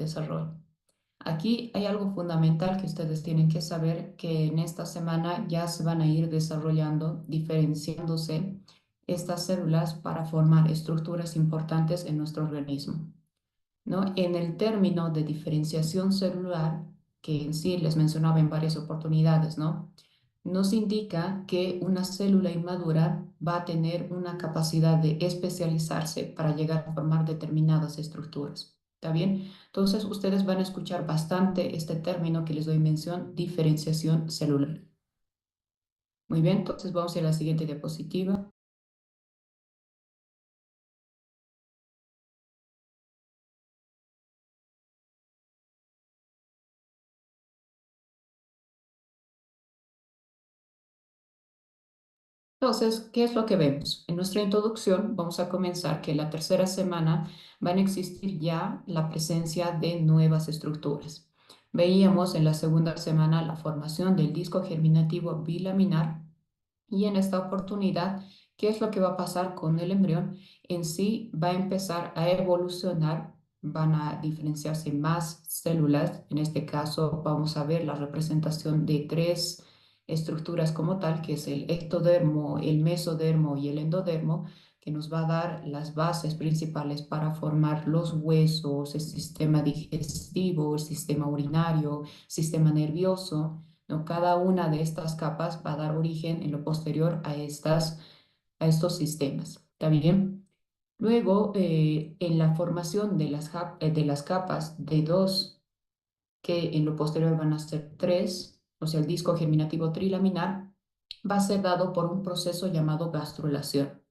desarrollo. Aquí hay algo fundamental que ustedes tienen que saber, que en esta semana ya se van a ir desarrollando, diferenciándose estas células para formar estructuras importantes en nuestro organismo, ¿no? En el término de diferenciación celular, que en sí les mencionaba en varias oportunidades, ¿no? Nos indica que una célula inmadura va a tener una capacidad de especializarse para llegar a formar determinadas estructuras. ¿Está bien? Entonces, ustedes van a escuchar bastante este término que les doy mención, diferenciación celular. Muy bien, entonces vamos a ir a la siguiente diapositiva. Entonces, ¿qué es lo que vemos? En nuestra introducción vamos a comenzar que la tercera semana van a existir ya la presencia de nuevas estructuras. Veíamos en la segunda semana la formación del disco germinativo bilaminar y en esta oportunidad, ¿qué es lo que va a pasar con el embrión? En sí va a empezar a evolucionar, van a diferenciarse más células. En este caso vamos a ver la representación de tres estructuras como tal, que es el ectodermo, el mesodermo y el endodermo, que nos va a dar las bases principales para formar los huesos, el sistema digestivo, el sistema urinario, sistema nervioso, ¿no? Cada una de estas capas va a dar origen en lo posterior a estos sistemas. ¿Está bien? Luego, en la formación de las capas de dos, que en lo posterior van a ser tres, o sea, el disco germinativo trilaminar, va a ser dado por un proceso llamado gastrulación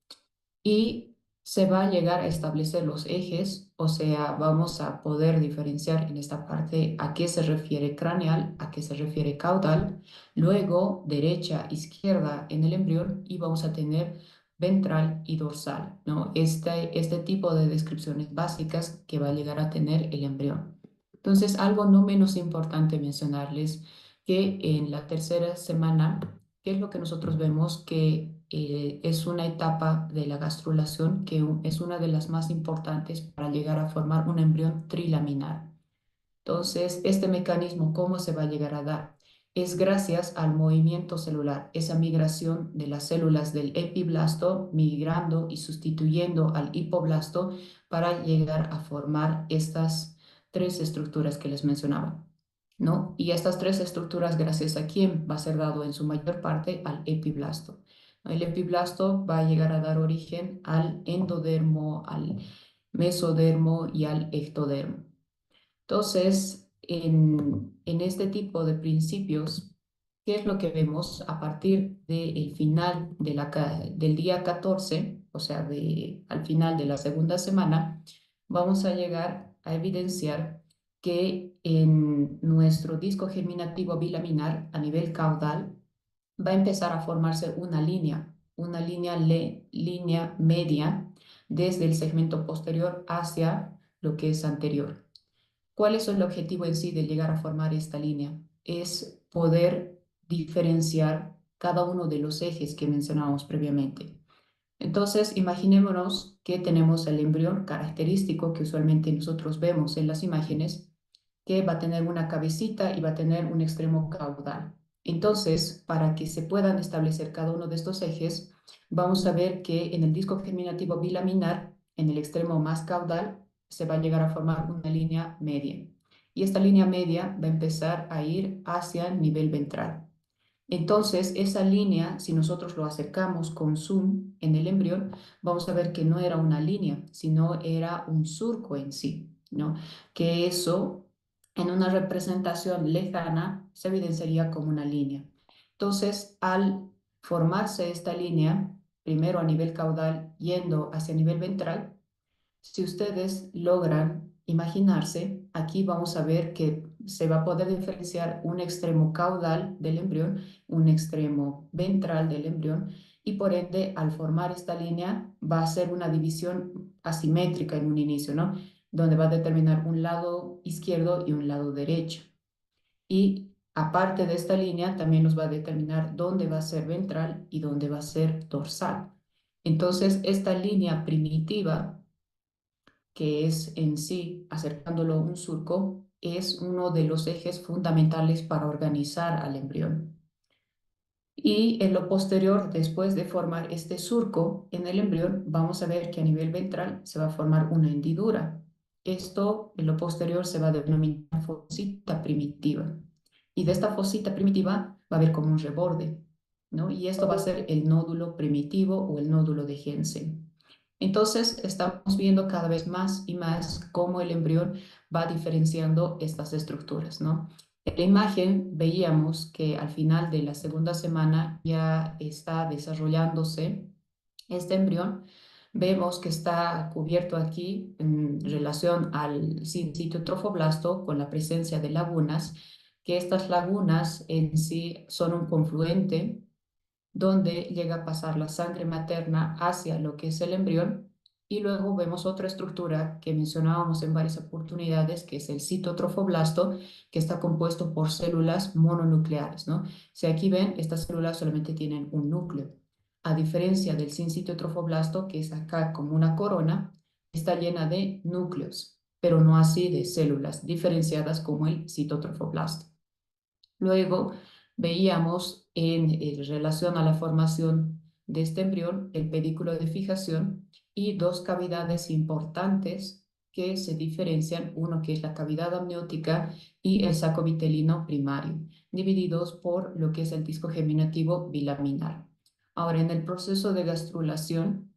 y se va a llegar a establecer los ejes, o sea, vamos a poder diferenciar en esta parte a qué se refiere craneal, a qué se refiere caudal, luego derecha, izquierda en el embrión y vamos a tener ventral y dorsal, ¿no? Este tipo de descripciones básicas que va a llegar a tener el embrión. Entonces, algo no menos importante mencionarles que en la tercera semana, ¿qué es lo que nosotros vemos? Que es una etapa de la gastrulación que es una de las más importantes para llegar a formar un embrión trilaminar. Entonces, este mecanismo, ¿cómo se va a llegar a dar? Es gracias al movimiento celular, esa migración de las células del epiblasto migrando y sustituyendo al hipoblasto para llegar a formar estas tres estructuras que les mencionaba, ¿no? Y estas tres estructuras, gracias a quién va a ser dado en su mayor parte al epiblasto. El epiblasto va a llegar a dar origen al endodermo, al mesodermo y al ectodermo. Entonces, en este tipo de principios, ¿qué es lo que vemos a partir del final del día 14, o sea, al final de la segunda semana? Vamos a llegar a evidenciar que en nuestro disco germinativo bilaminar a nivel caudal va a empezar a formarse una línea media desde el segmento posterior hacia lo que es anterior. ¿Cuál es el objetivo en sí de llegar a formar esta línea? Es poder diferenciar cada uno de los ejes que mencionábamos previamente. Entonces, imaginémonos que tenemos el embrión característico que usualmente nosotros vemos en las imágenes, que va a tener una cabecita y va a tener un extremo caudal. Entonces, para que se puedan establecer cada uno de estos ejes, vamos a ver que en el disco germinativo bilaminar, en el extremo más caudal, se va a llegar a formar una línea media. Y esta línea media va a empezar a ir hacia el nivel ventral. Entonces, esa línea, si nosotros lo acercamos con zoom en el embrión, vamos a ver que no era una línea, sino era un surco en sí, ¿no? Que eso, en una representación lejana, se evidenciaría como una línea. Entonces, al formarse esta línea, primero a nivel caudal, yendo hacia nivel ventral, si ustedes logran imaginarse, aquí vamos a ver que se va a poder diferenciar un extremo caudal del embrión, un extremo ventral del embrión, y por ende, al formar esta línea, va a ser una división asimétrica en un inicio, ¿no? Donde va a determinar un lado izquierdo y un lado derecho. Y aparte de esta línea, también nos va a determinar dónde va a ser ventral y dónde va a ser dorsal. Entonces, esta línea primitiva que es en sí, acercándolo a un surco, es uno de los ejes fundamentales para organizar al embrión. Y en lo posterior, después de formar este surco en el embrión, vamos a ver que a nivel ventral se va a formar una hendidura. Esto en lo posterior se va a denominar fosita primitiva. Y de esta fosita primitiva va a haber como un reborde, ¿no? Y esto va a ser el nódulo primitivo o el nódulo de Jensen. Entonces, estamos viendo cada vez más y más cómo el embrión va diferenciando estas estructuras, ¿no? En la imagen veíamos que al final de la segunda semana ya está desarrollándose este embrión. Vemos que está cubierto aquí en relación al sitio trofoblasto con la presencia de lagunas, que estas lagunas en sí son un confluente donde llega a pasar la sangre materna hacia lo que es el embrión. Y luego vemos otra estructura que mencionábamos en varias oportunidades, que es el citotrofoblasto, que está compuesto por células mononucleares, ¿no? Si aquí ven, estas células solamente tienen un núcleo. A diferencia del citotrofoblasto, que es acá como una corona, está llena de núcleos, pero no así de células diferenciadas como el citotrofoblasto. Luego veíamos en relación a la formación de este embrión el pedículo de fijación y dos cavidades importantes que se diferencian, uno que es la cavidad amniótica y el saco vitelino primario, divididos por lo que es el disco geminativo bilaminar. Ahora, en el proceso de gastrulación,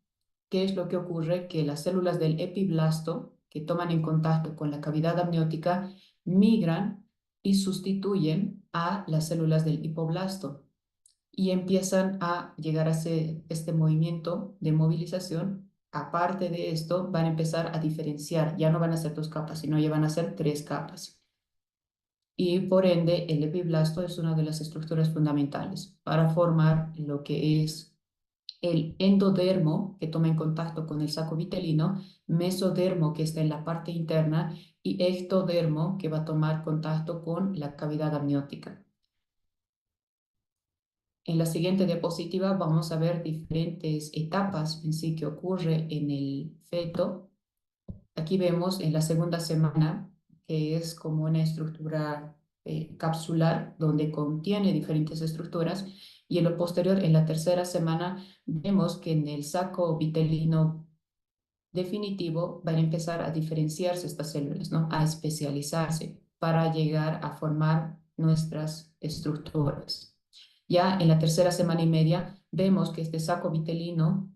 ¿qué es lo que ocurre? Que las células del epiblasto, que toman en contacto con la cavidad amniótica, migran y sustituyen a las células del hipoblasto y empiezan a llegar a este movimiento de movilización. Aparte de esto, van a empezar a diferenciar, ya no van a ser dos capas, sino ya van a ser tres capas. Y por ende, el epiblasto es una de las estructuras fundamentales para formar lo que es el endodermo, que toma en contacto con el saco vitelino, mesodermo, que está en la parte interna, y ectodermo, que va a tomar contacto con la cavidad amniótica. En la siguiente diapositiva vamos a ver diferentes etapas en sí que ocurre en el feto. Aquí vemos en la segunda semana, que es como una estructura capsular donde contiene diferentes estructuras, y en lo posterior, en la tercera semana, vemos que en el saco vitelino definitivo van a empezar a diferenciarse estas células, ¿no? A especializarse para llegar a formar nuestras estructuras. Ya en la tercera semana y media vemos que este saco vitelino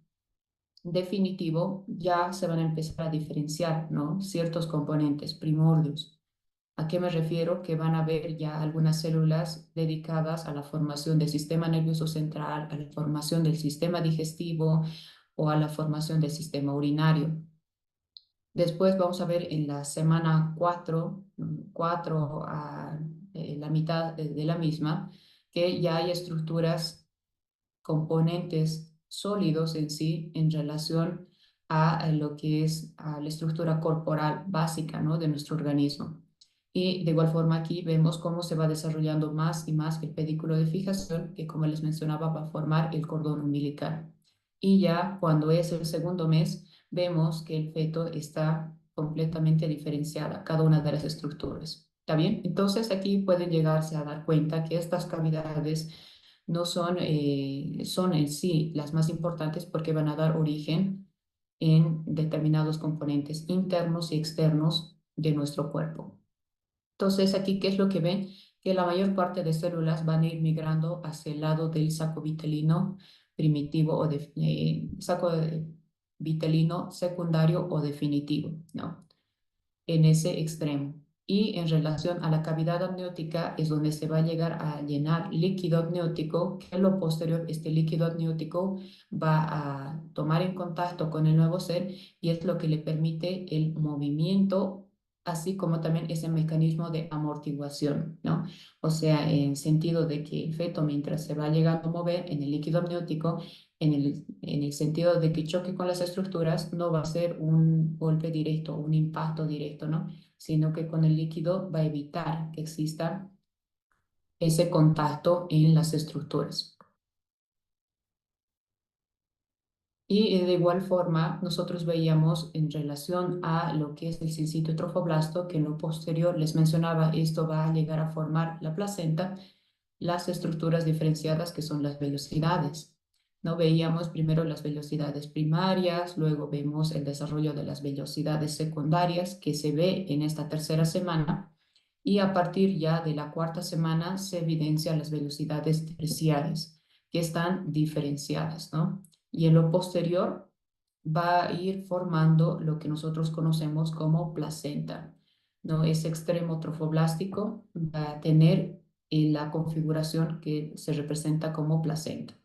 definitivo ya se van a empezar a diferenciar, ¿no? Ciertos componentes primordios. ¿A qué me refiero? Que van a haber ya algunas células dedicadas a la formación del sistema nervioso central, a la formación del sistema digestivo o a la formación del sistema urinario. Después vamos a ver en la semana 4, 4 a la mitad de la misma, que ya hay estructuras, componentes sólidos en sí en relación a lo que es a la estructura corporal básica, ¿no? De nuestro organismo. Y de igual forma aquí vemos cómo se va desarrollando más y más el pedículo de fijación, que como les mencionaba va a formar el cordón umbilical. Y ya cuando es el segundo mes, vemos que el feto está completamente diferenciada, cada una de las estructuras. ¿Está bien? Entonces aquí pueden llegarse a dar cuenta que estas cavidades no son, son en sí las más importantes porque van a dar origen en determinados componentes internos y externos de nuestro cuerpo. Entonces, aquí, ¿qué es lo que ven? Que la mayor parte de células van a ir migrando hacia el lado del saco vitelino primitivo o de, saco vitelino secundario o definitivo, ¿no? En ese extremo. Y en relación a la cavidad amniótica es donde se va a llegar a llenar líquido amniótico, que en lo posterior este líquido amniótico va a tomar en contacto con el nuevo ser y es lo que le permite el movimiento, así como también ese mecanismo de amortiguación, ¿no? O sea, en sentido de que el feto mientras se va llegando a mover en el líquido amniótico, en el sentido de que choque con las estructuras, no va a ser un golpe directo, un impacto directo, ¿no? Sino que con el líquido va a evitar que exista ese contacto en las estructuras. Y de igual forma, nosotros veíamos en relación a lo que es el sincito trofoblasto, que en lo posterior les mencionaba, esto va a llegar a formar la placenta, las estructuras diferenciadas que son las velocidades. ¿No? Veíamos primero las velocidades primarias, luego vemos el desarrollo de las velocidades secundarias que se ve en esta tercera semana y a partir ya de la cuarta semana se evidencian las velocidades terciarias que están diferenciadas, ¿no? Y en lo posterior va a ir formando lo que nosotros conocemos como placenta, ¿no? Ese extremo trofoblástico va a tener la configuración que se representa como placenta.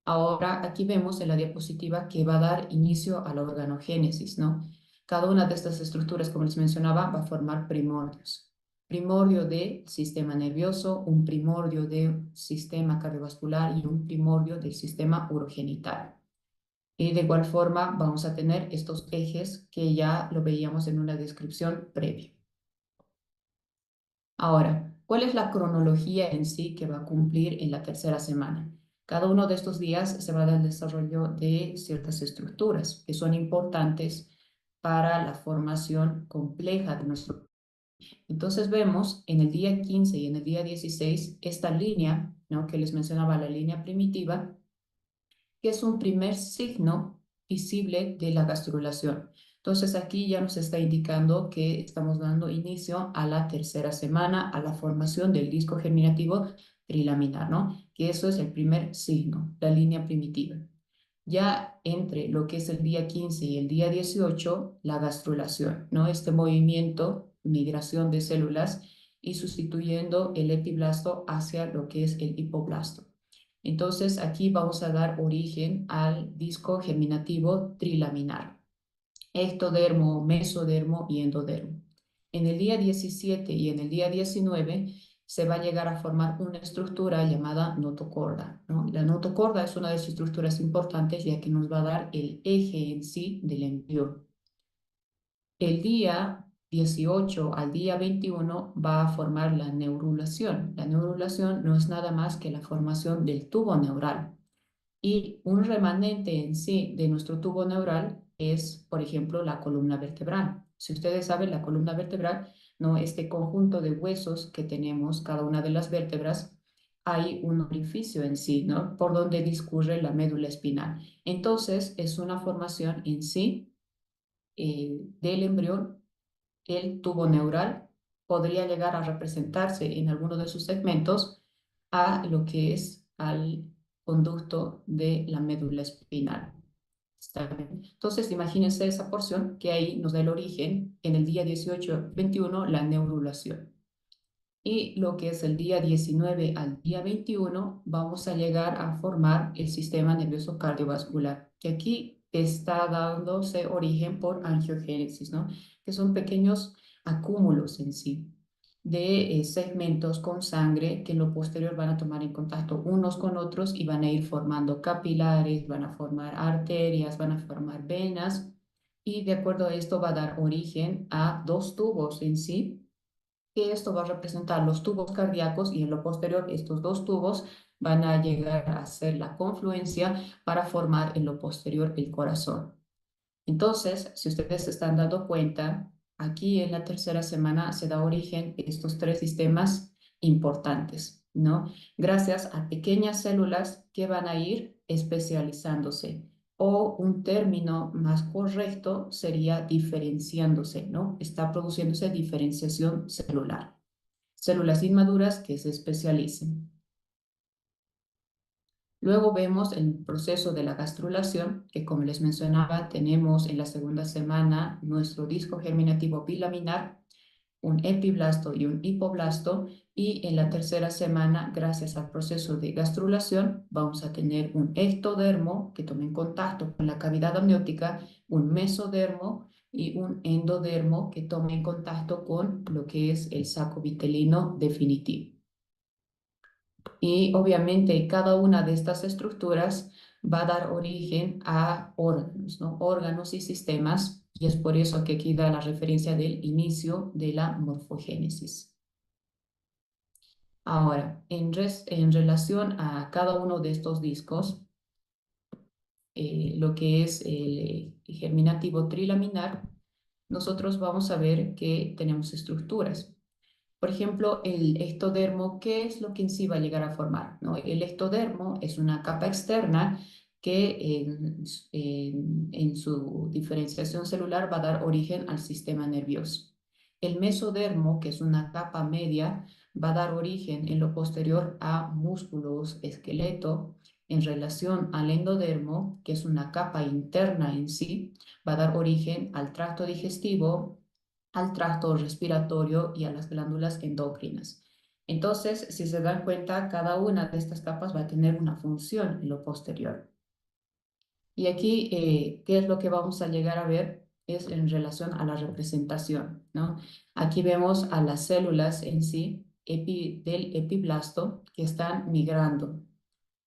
Ahora aquí vemos en la diapositiva que va a dar inicio a la organogénesis, ¿no? Cada una de estas estructuras, como les mencionaba, va a formar primordios. Primordio del sistema nervioso, un primordio del sistema cardiovascular y un primordio del sistema urogenital. Y de igual forma vamos a tener estos ejes que ya lo veíamos en una descripción previa. Ahora, ¿cuál es la cronología en sí que va a cumplir en la tercera semana? Cada uno de estos días se va a dar el desarrollo de ciertas estructuras que son importantes para la formación compleja de nuestro. Entonces vemos en el día 15 y en el día 16 esta línea, ¿no? Que les mencionaba, la línea primitiva, que es un primer signo visible de la gastrulación. Entonces aquí ya nos está indicando que estamos dando inicio a la tercera semana, a la formación del disco germinativo trilaminar, ¿no? Que eso es el primer signo, la línea primitiva. Ya entre lo que es el día 15 y el día 18, la gastrulación, ¿no? Este movimiento, migración de células y sustituyendo el epiblasto hacia lo que es el hipoblasto. Entonces aquí vamos a dar origen al disco germinativo trilaminar, ectodermo, mesodermo y endodermo. En el día 17 y en el día 19 se va a llegar a formar una estructura llamada notocorda, ¿no? La notocorda es una de las estructuras importantes ya que nos va a dar el eje en sí del embrión. El día 18 al día 21 va a formar la neurulación. La neurulación no es nada más que la formación del tubo neural. Y un remanente en sí de nuestro tubo neural es, por ejemplo, la columna vertebral. Si ustedes saben, la columna vertebral, ¿no? Este conjunto de huesos que tenemos, cada una de las vértebras, hay un orificio en sí, ¿no? Por donde discurre la médula espinal. Entonces, es una formación en sí del embrión. El tubo neural podría llegar a representarse en alguno de sus segmentos a lo que es al conducto de la médula espinal. ¿Está bien? Entonces, imagínense esa porción que ahí nos da el origen en el día 18-21, la neurulación. Y lo que es el día 19 al día 21, vamos a llegar a formar el sistema nervioso cardiovascular, que aquí está dándose origen por angiogénesis, ¿no? Que son pequeños acúmulos en sí de segmentos con sangre que en lo posterior van a tomar en contacto unos con otros y van a ir formando capilares, van a formar arterias, van a formar venas y de acuerdo a esto va a dar origen a dos tubos en sí, que esto va a representar los tubos cardíacos y en lo posterior estos dos tubos van a llegar a ser la confluencia para formar en lo posterior el corazón. Entonces, si ustedes se están dando cuenta, aquí en la tercera semana se da origen a estos tres sistemas importantes, ¿no? Gracias a pequeñas células que van a ir especializándose. O un término más correcto sería diferenciándose, ¿no? Está produciéndose diferenciación celular. Células inmaduras que se especialicen. Luego vemos el proceso de la gastrulación, que como les mencionaba, tenemos en la segunda semana nuestro disco germinativo bilaminar, un epiblasto y un hipoblasto, y en la tercera semana, gracias al proceso de gastrulación, vamos a tener un ectodermo que tome en contacto con la cavidad amniótica, un mesodermo y un endodermo que tome en contacto con lo que es el saco vitelino definitivo. Y obviamente cada una de estas estructuras va a dar origen a órganos, ¿no? Órganos y sistemas, y es por eso que aquí da la referencia del inicio de la morfogénesis. Ahora, en relación a cada uno de estos discos, lo que es el germinativo trilaminar, nosotros vamos a ver que tenemos estructuras. Por ejemplo, el ectodermo, ¿qué es lo que en sí va a llegar a formar? ¿No? El ectodermo es una capa externa que en su diferenciación celular va a dar origen al sistema nervioso. El mesodermo, que es una capa media, va a dar origen en lo posterior a músculos, esqueleto, en relación al endodermo, que es una capa interna en sí, va a dar origen al tracto digestivo, al tracto respiratorio y a las glándulas endocrinas. Entonces, si se dan cuenta, cada una de estas capas va a tener una función en lo posterior. Y aquí, ¿qué es lo que vamos a llegar a ver? Es en relación a la representación, ¿no? Aquí vemos a las células en sí del epiblasto que están migrando,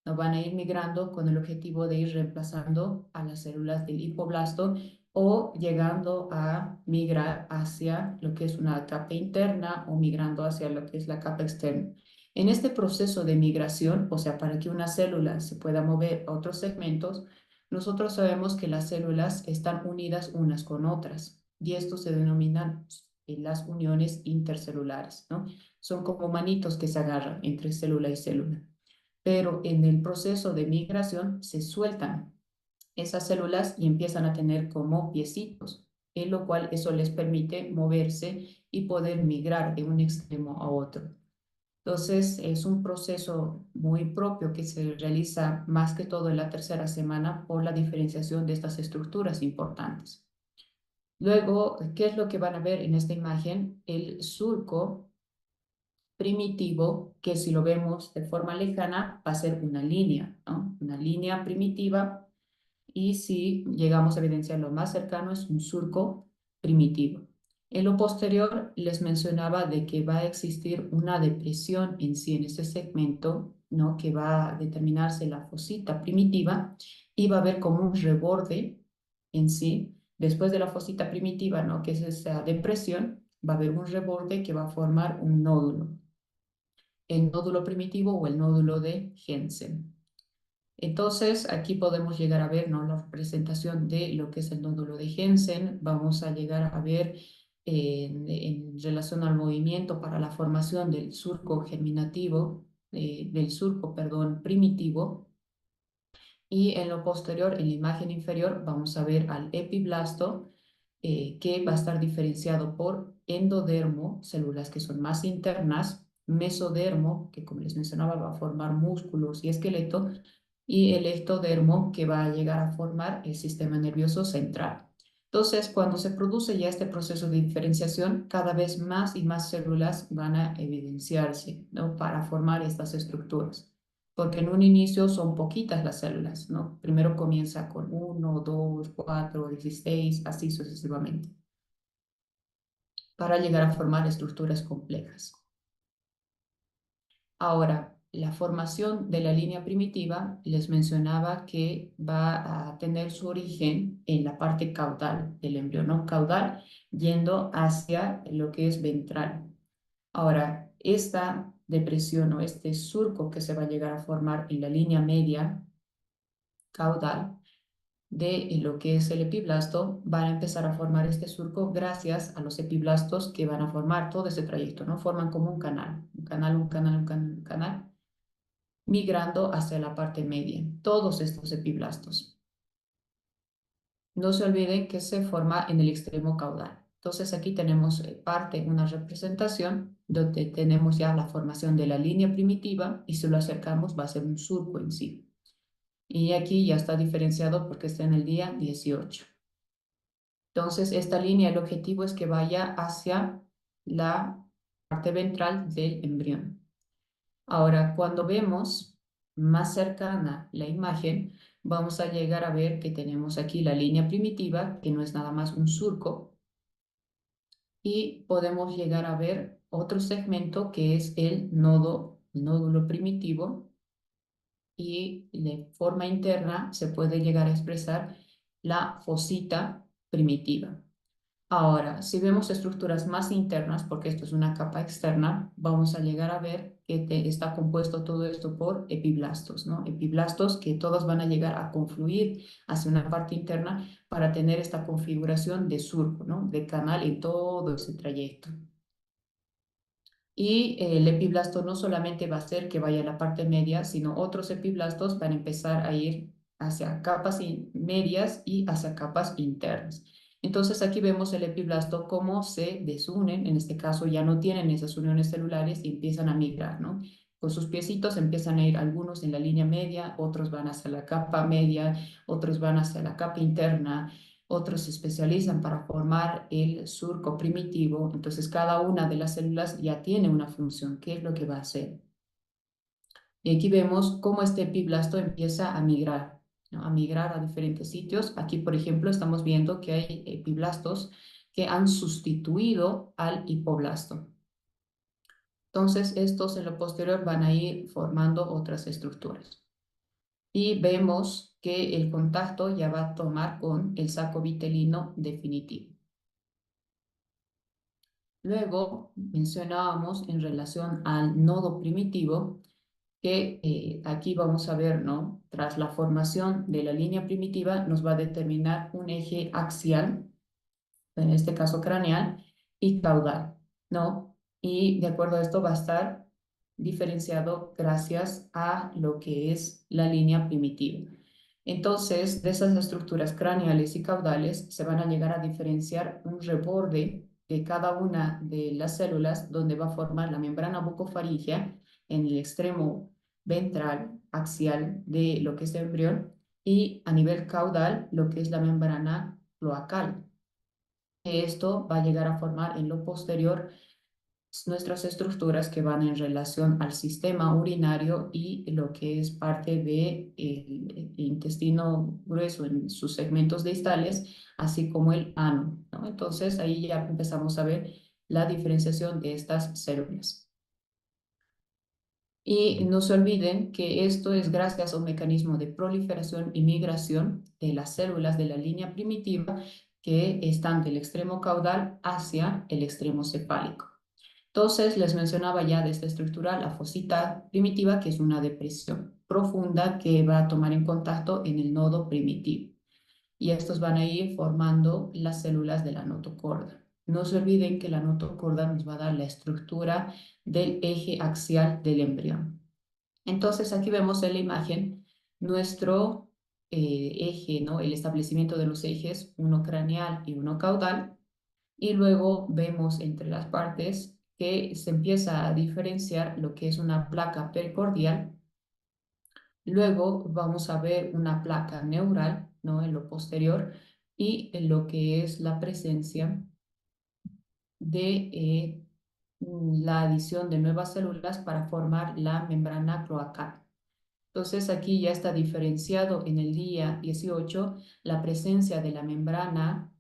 ¿no? Van a ir migrando con el objetivo de ir reemplazando a las células del hipoblasto o llegando a migrar hacia lo que es una capa interna o migrando hacia lo que es la capa externa. En este proceso de migración, o sea, para que una célula se pueda mover a otros segmentos, nosotros sabemos que las células están unidas unas con otras y esto se denominan las uniones intercelulares, ¿no? Son como manitos que se agarran entre célula y célula, pero en el proceso de migración se sueltan esas células y empiezan a tener como piecitos, en lo cual eso les permite moverse y poder migrar de un extremo a otro. Entonces, es un proceso muy propio que se realiza más que todo en la tercera semana por la diferenciación de estas estructuras importantes. Luego, ¿qué es lo que van a ver en esta imagen? El surco primitivo, que si lo vemos de forma lejana, va a ser una línea, ¿no? Una línea primitiva, y si llegamos a evidenciar lo más cercano es un surco primitivo. En lo posterior les mencionaba de que va a existir una depresión en sí en ese segmento, ¿no? Que va a determinarse la fosita primitiva y va a haber como un reborde en sí. Después de la fosita primitiva, ¿no? Que es esa depresión, va a haber un reborde que va a formar un nódulo, el nódulo primitivo o el nódulo de Jensen. Entonces, aquí podemos llegar a ver, ¿no? La representación de lo que es el nódulo de Jensen. Vamos a llegar a ver en relación al movimiento para la formación del surco germinativo, del surco, perdón, primitivo. Y en lo posterior, en la imagen inferior, vamos a ver al epiblasto, que va a estar diferenciado por endodermo, células que son más internas, mesodermo, que como les mencionaba va a formar músculos y esqueleto, y el ectodermo, que va a llegar a formar el sistema nervioso central. Entonces, cuando se produce ya este proceso de diferenciación, cada vez más y más células van a evidenciarse, ¿no? Para formar estas estructuras. Porque en un inicio son poquitas las células, ¿no? Primero comienza con 1, 2, 4, 16, así sucesivamente, para llegar a formar estructuras complejas. Ahora, la formación de la línea primitiva, les mencionaba que va a tener su origen en la parte caudal del embrión caudal, yendo hacia lo que es ventral. Ahora, esta depresión o este surco que se va a llegar a formar en la línea media caudal de lo que es el epiblasto, van a empezar a formar este surco gracias a los epiblastos que van a formar todo ese trayecto, ¿no? Forman como un canal, un canal, un canal, un canal, un canal, migrando hacia la parte media, todos estos epiblastos. No se olviden que se forma en el extremo caudal. Entonces aquí tenemos parte, una representación donde tenemos ya la formación de la línea primitiva y si lo acercamos va a ser un surco en sí. Y aquí ya está diferenciado porque está en el día 18. Entonces esta línea, el objetivo es que vaya hacia la parte ventral del embrión. Ahora, cuando vemos más cercana la imagen, vamos a llegar a ver que tenemos aquí la línea primitiva, que no es nada más un surco, y podemos llegar a ver otro segmento que es el nódulo primitivo, y de forma interna se puede llegar a expresar la fosita primitiva. Ahora, si vemos estructuras más internas, porque esto es una capa externa, vamos a llegar a ver que está compuesto todo esto por epiblastos, ¿no? Epiblastos que todos van a llegar a confluir hacia una parte interna para tener esta configuración de surco, ¿no? De canal en todo ese trayecto. Y el epiblasto no solamente va a ser que vaya a la parte media, sino otros epiblastos van a empezar a ir hacia capas medias y hacia capas internas. Entonces aquí vemos el epiblasto cómo se desunen, en este caso ya no tienen esas uniones celulares y empiezan a migrar, ¿no? Con sus piecitos empiezan a ir algunos en la línea media, otros van hacia la capa media, otros van hacia la capa interna, otros se especializan para formar el surco primitivo, entonces cada una de las células ya tiene una función, ¿qué es lo que va a hacer? Y aquí vemos cómo este epiblasto empieza a migrar, ¿no? A migrar a diferentes sitios. Aquí, por ejemplo, estamos viendo que hay epiblastos que han sustituido al hipoblasto. Entonces, estos en lo posterior van a ir formando otras estructuras. Y vemos que el contacto ya va a tomar con el saco vitelino definitivo. Luego mencionábamos en relación al nodo primitivo que aquí vamos a ver, ¿no? Tras la formación de la línea primitiva nos va a determinar un eje axial, en este caso craneal, y caudal, ¿no? Y de acuerdo a esto va a estar diferenciado gracias a lo que es la línea primitiva. Entonces, de esas estructuras craneales y caudales se van a llegar a diferenciar un reborde de cada una de las células donde va a formar la membrana bucofaríngea en el extremo ventral axial de lo que es el embrión y a nivel caudal lo que es la membrana cloacal. Esto va a llegar a formar en lo posterior nuestras estructuras que van en relación al sistema urinario y lo que es parte del intestino grueso en sus segmentos distales, así como el ano, ¿no? Entonces ahí ya empezamos a ver la diferenciación de estas células. Y no se olviden que esto es gracias a un mecanismo de proliferación y migración de las células de la línea primitiva que están del extremo caudal hacia el extremo cefálico. Entonces, les mencionaba ya de esta estructura la fosita primitiva, que es una depresión profunda que va a tomar en contacto en el nodo primitivo. Y estos van a ir formando las células de la notocorda. No se olviden que la notocorda nos va a dar la estructura del eje axial del embrión. Entonces, aquí vemos en la imagen nuestro eje, ¿no? El establecimiento de los ejes, uno craneal y uno caudal y luego vemos entre las partes que se empieza a diferenciar lo que es una placa pericordial. Luego vamos a ver una placa neural, ¿no? En lo posterior y en lo que es la presencia de la adición de nuevas células para formar la membrana cloacal. Entonces aquí ya está diferenciado en el día 18 la presencia de la membrana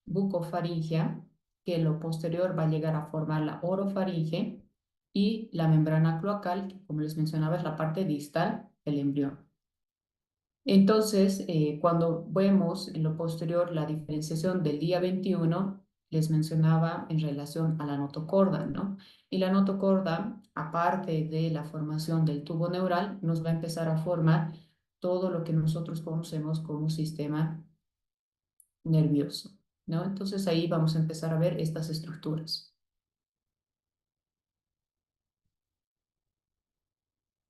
bucofaringea, que en lo posterior va a llegar a formar la orofaringe y la membrana cloacal, que como les mencionaba es la parte distal del embrión. Entonces, cuando vemos en lo posterior la diferenciación del día 21, les mencionaba en relación a la notocorda, ¿no? Y la notocorda, aparte de la formación del tubo neural, nos va a empezar a formar todo lo que nosotros conocemos como sistema nervioso, ¿no? Entonces ahí vamos a empezar a ver estas estructuras.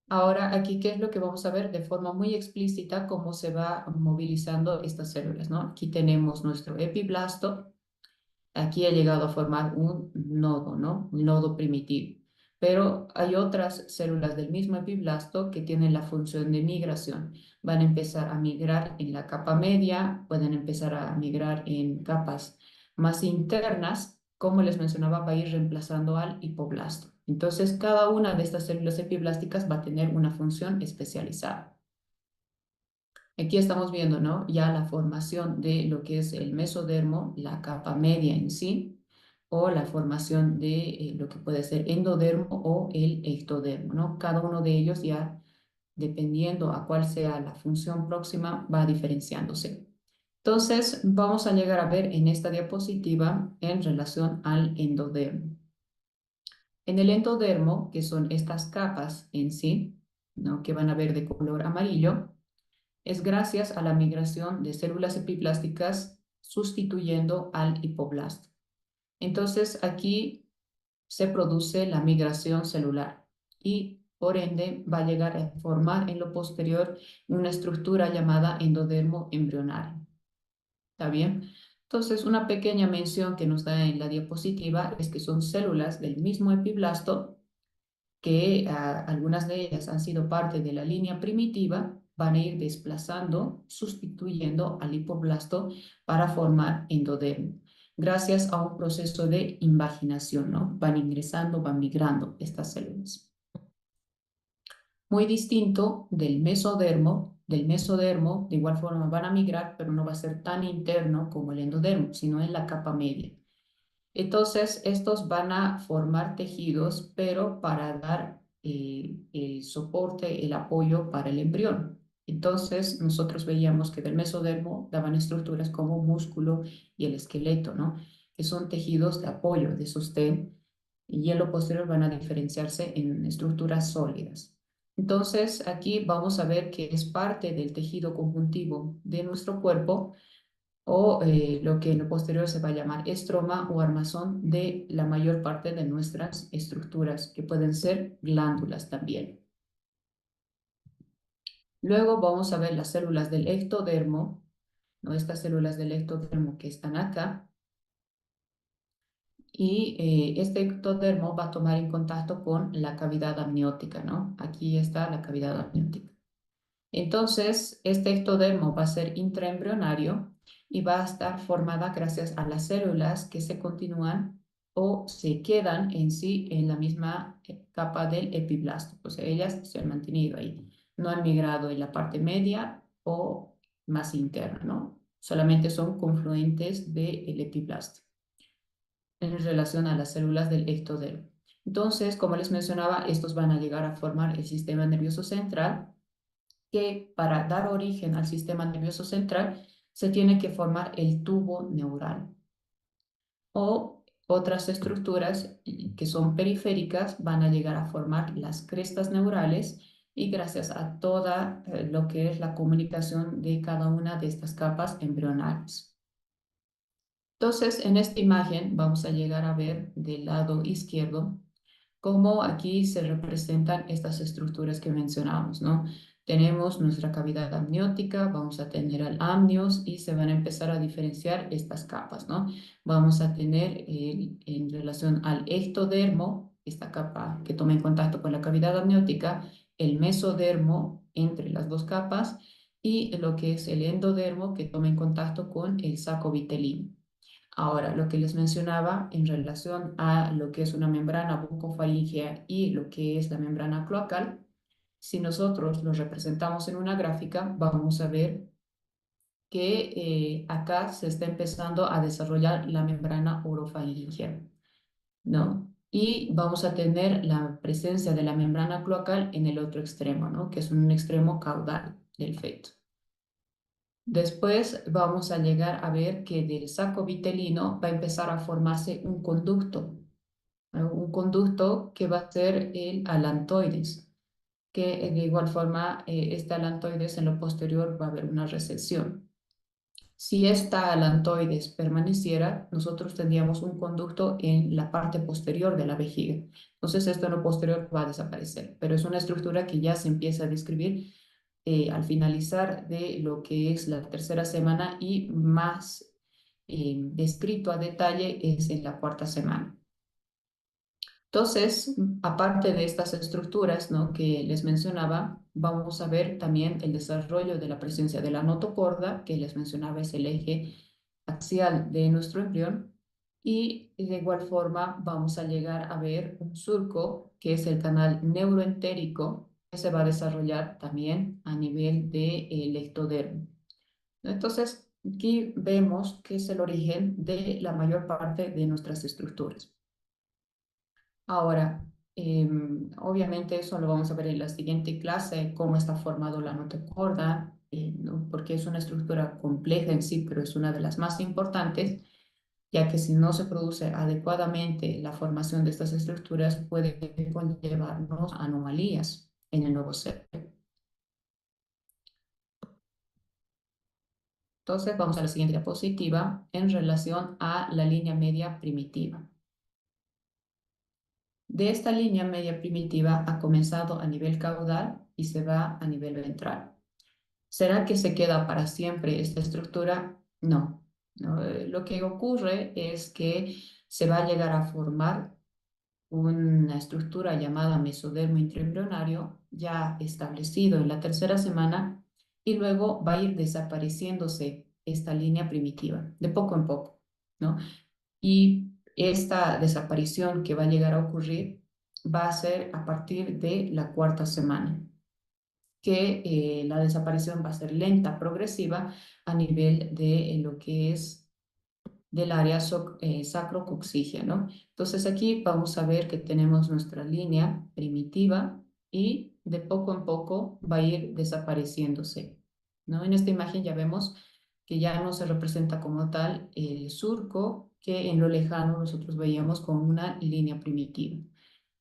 Ahora, aquí, ¿qué es lo que vamos a ver de forma muy explícita? Cómo se va movilizando estas células, ¿no? Aquí tenemos nuestro epiblasto. Aquí ha llegado a formar un nodo, ¿no? Un nodo primitivo. Pero hay otras células del mismo epiblasto que tienen la función de migración. Van a empezar a migrar en la capa media, pueden empezar a migrar en capas más internas, como les mencionaba, va a ir reemplazando al hipoblasto. Entonces, cada una de estas células epiblásticas va a tener una función especializada. Aquí estamos viendo, ¿no? Ya la formación de lo que es el mesodermo, la capa media en sí, o la formación de lo que puede ser endodermo o el ectodermo, ¿no? Cada uno de ellos ya, dependiendo a cuál sea la función próxima, va diferenciándose. Entonces, vamos a llegar a ver en esta diapositiva en relación al endodermo. En el endodermo, que son estas capas en sí, ¿no?, que van a ver de color amarillo, es gracias a la migración de células epiplásticas sustituyendo al hipoblasto. Entonces, aquí se produce la migración celular y por ende va a llegar a formar en lo posterior una estructura llamada endodermo embrionario. ¿Está bien? Entonces, una pequeña mención que nos da en la diapositiva es que son células del mismo epiblasto que algunas de ellas han sido parte de la línea primitiva, van a ir desplazando, sustituyendo al hipoblasto para formar endodermo, gracias a un proceso de invaginación, ¿no? Van ingresando, van migrando estas células. Muy distinto del mesodermo, de igual forma van a migrar, pero no va a ser tan interno como el endodermo, sino en la capa media. Entonces, estos van a formar tejidos, pero para dar el soporte, el apoyo para el embrión. Entonces, nosotros veíamos que del mesodermo daban estructuras como músculo y el esqueleto, ¿no? Que son tejidos de apoyo, de sostén, y en lo posterior van a diferenciarse en estructuras sólidas. Entonces, aquí vamos a ver que es parte del tejido conjuntivo de nuestro cuerpo o lo que en lo posterior se va a llamar estroma o armazón de la mayor parte de nuestras estructuras, que pueden ser glándulas también. Luego vamos a ver las células del ectodermo, ¿no? Estas células del ectodermo que están acá, y este ectodermo va a tomar en contacto con la cavidad amniótica, ¿no? Aquí está la cavidad amniótica. Entonces, este ectodermo va a ser intraembrionario y va a estar formada gracias a las células que se continúan o se quedan en sí en la misma capa del epiblasto. O sea, ellas se han mantenido ahí, no han migrado en la parte media o más interna, ¿no? Solamente son confluentes del epiblasto en relación a las células del ectodermo. Entonces, como les mencionaba, estos van a llegar a formar el sistema nervioso central, que para dar origen al sistema nervioso central se tiene que formar el tubo neural. O otras estructuras que son periféricas van a llegar a formar las crestas neurales y gracias a toda lo que es la comunicación de cada una de estas capas embrionales. Entonces, en esta imagen vamos a llegar a ver del lado izquierdo cómo aquí se representan estas estructuras que mencionamos, ¿no? Tenemos nuestra cavidad amniótica, vamos a tener al amnios y se van a empezar a diferenciar estas capas, ¿no? Vamos a tener en relación al ectodermo, esta capa que toma en contacto con la cavidad amniótica, el mesodermo entre las dos capas y lo que es el endodermo que toma en contacto con el saco vitelino. Ahora, lo que les mencionaba en relación a lo que es una membrana bucofaríngea y lo que es la membrana cloacal, si nosotros los representamos en una gráfica, vamos a ver que acá se está empezando a desarrollar la membrana orofaríngea, ¿no? Y vamos a tener la presencia de la membrana cloacal en el otro extremo, ¿no? Que es un extremo caudal del feto. Después vamos a llegar a ver que del saco vitelino va a empezar a formarse un conducto, ¿no? Un conducto que va a ser el alantoides, que de igual forma este alantoides en lo posterior va a haber una recesión. Si esta alantoides permaneciera, nosotros tendríamos un conducto en la parte posterior de la vejiga. Entonces esto en lo posterior va a desaparecer, pero es una estructura que ya se empieza a describir al finalizar de lo que es la tercera semana y más descrito a detalle es en la cuarta semana. Entonces, aparte de estas estructuras, ¿no?, que les mencionaba, vamos a ver también el desarrollo de la presencia de la notocorda, que les mencionaba es el eje axial de nuestro embrión, y de igual forma vamos a llegar a ver un surco, que es el canal neuroentérico, que se va a desarrollar también a nivel del ectodermo. Entonces, aquí vemos que es el origen de la mayor parte de nuestras estructuras. Ahora, obviamente eso lo vamos a ver en la siguiente clase, cómo está formado la notocorda, ¿no? Porque es una estructura compleja en sí, pero es una de las más importantes, ya que si no se produce adecuadamente la formación de estas estructuras puede conllevarnos a anomalías en el nuevo ser. Entonces vamos a la siguiente diapositiva en relación a la línea media primitiva. De esta línea media primitiva ha comenzado a nivel caudal y se va a nivel ventral. ¿Será que se queda para siempre esta estructura? No. No, lo que ocurre es que se va a llegar a formar una estructura llamada mesodermo intraembrionario ya establecido en la tercera semana y luego va a ir desapareciéndose esta línea primitiva de poco en poco, ¿no? Y esta desaparición que va a llegar a ocurrir va a ser a partir de la cuarta semana, que la desaparición va a ser lenta, progresiva a nivel de lo que es del área sacrocoxígea, ¿no? Entonces aquí vamos a ver que tenemos nuestra línea primitiva y de poco en poco va a ir desapareciéndose, ¿no? En esta imagen ya vemos que ya no se representa como tal el surco que en lo lejano nosotros veíamos con una línea primitiva.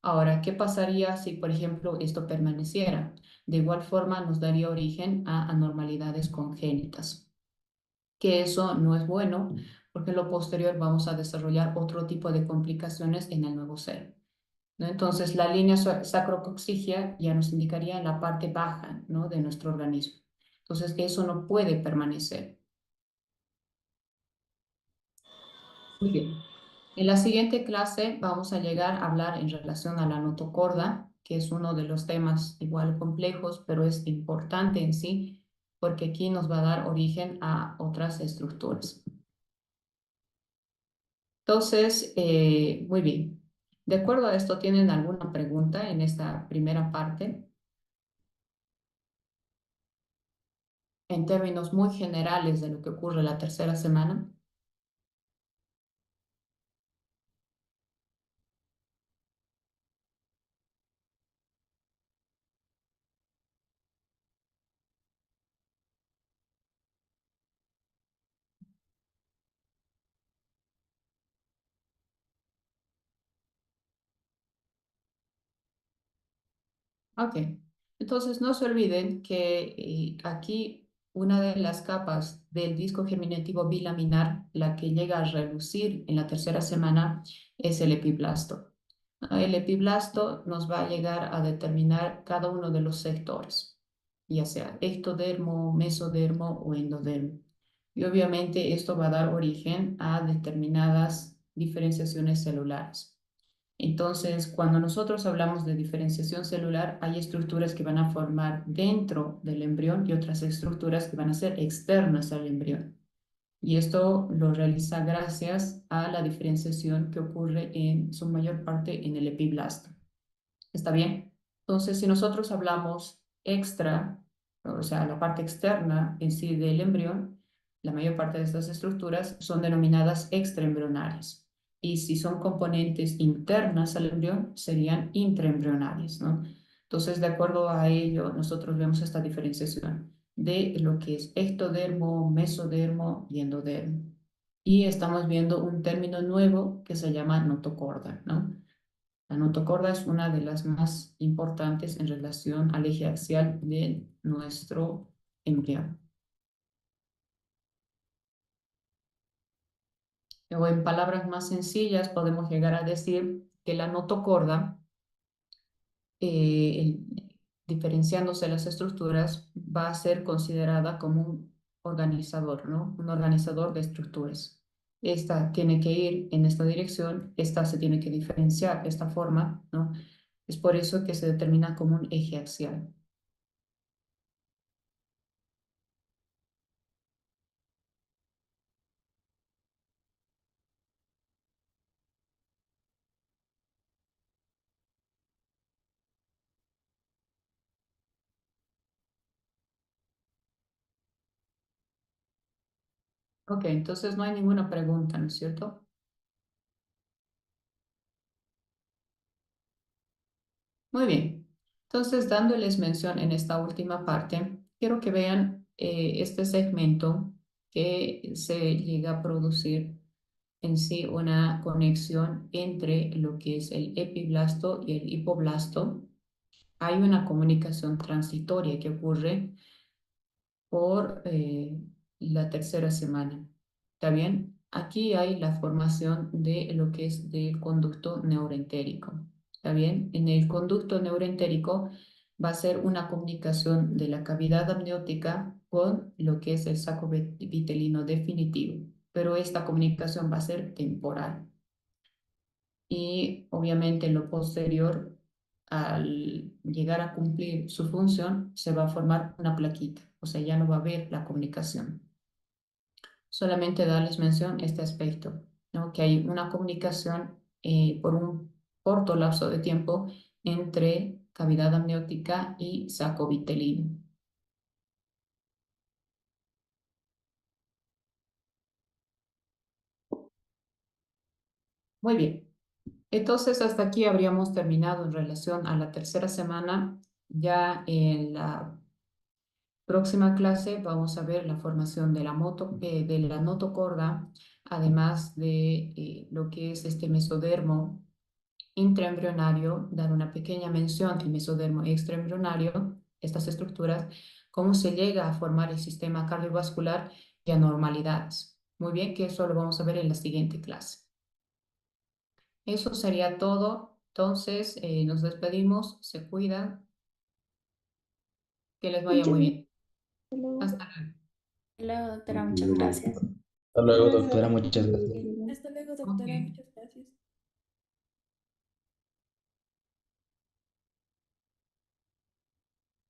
Ahora, ¿qué pasaría si, por ejemplo, esto permaneciera? De igual forma, nos daría origen a anormalidades congénitas, que eso no es bueno porque en lo posterior vamos a desarrollar otro tipo de complicaciones en el nuevo ser, ¿no? Entonces, la línea sacrocoxígea ya nos indicaría en la parte baja, ¿no?, de nuestro organismo. Entonces, eso no puede permanecer. Muy bien. En la siguiente clase vamos a llegar a hablar en relación a la notocorda, que es uno de los temas igual complejos, pero es importante en sí, porque aquí nos va a dar origen a otras estructuras. Entonces, muy bien. De acuerdo a esto, ¿tienen alguna pregunta en esta primera parte? En términos muy generales de lo que ocurre la tercera semana. Ok. Entonces, no se olviden que aquí una de las capas del disco germinativo bilaminar, la que llega a relucir en la tercera semana, es el epiblasto. El epiblasto nos va a llegar a determinar cada uno de los sectores, ya sea ectodermo, mesodermo o endodermo. Y obviamente esto va a dar origen a determinadas diferenciaciones celulares. Entonces, cuando nosotros hablamos de diferenciación celular, hay estructuras que van a formar dentro del embrión y otras estructuras que van a ser externas al embrión. Y esto lo realiza gracias a la diferenciación que ocurre en su mayor parte en el epiblasto. ¿Está bien? Entonces, si nosotros hablamos extra, o sea, la parte externa en sí del embrión, la mayor parte de estas estructuras son denominadas extraembrionales. Y si son componentes internas al embrión, serían intraembrionales, ¿no? Entonces, de acuerdo a ello, nosotros vemos esta diferenciación de lo que es ectodermo, mesodermo y endodermo. Y estamos viendo un término nuevo que se llama notocorda, ¿no? La notocorda es una de las más importantes en relación al eje axial de nuestro embrión. O en palabras más sencillas, podemos llegar a decir que la notocorda, diferenciándose las estructuras, va a ser considerada como un organizador, ¿no? Un organizador de estructuras. Esta tiene que ir en esta dirección, esta se tiene que diferenciar de esta forma, ¿no? Es por eso que se determina como un eje axial. Ok, entonces no hay ninguna pregunta, ¿no es cierto? Muy bien. Entonces, dándoles mención en esta última parte, quiero que vean este segmento que se llega a producir en sí una conexión entre lo que es el epiblasto y el hipoblasto. Hay una comunicación transitoria que ocurre por la tercera semana. ¿Está bien? Aquí hay la formación de lo que es del conducto neuroentérico. ¿Está bien? En el conducto neuroentérico va a ser una comunicación de la cavidad amniótica con lo que es el saco vitelino definitivo, pero esta comunicación va a ser temporal. Y obviamente en lo posterior, al llegar a cumplir su función, se va a formar una plaquita, o sea, ya no va a haber la comunicación. Solamente darles mención este aspecto, ¿no? Que hay una comunicación por un corto lapso de tiempo entre cavidad amniótica y saco vitelino. Muy bien. Entonces, hasta aquí habríamos terminado en relación a la tercera semana. Ya en la próxima clase vamos a ver la formación de de la notocorda, además de lo que es este mesodermo intraembrionario, dar una pequeña mención al mesodermo extraembrionario, estas estructuras, cómo se llega a formar el sistema cardiovascular y anormalidades. Muy bien, que eso lo vamos a ver en la siguiente clase. Eso sería todo. Entonces, nos despedimos, se cuidan, que les vaya Muchas muy gracias. bien. Hasta luego. Hasta luego. Hola, doctora, muchas gracias. Hasta luego, doctora, muchas gracias. Hasta luego, Ok. doctora. Muchas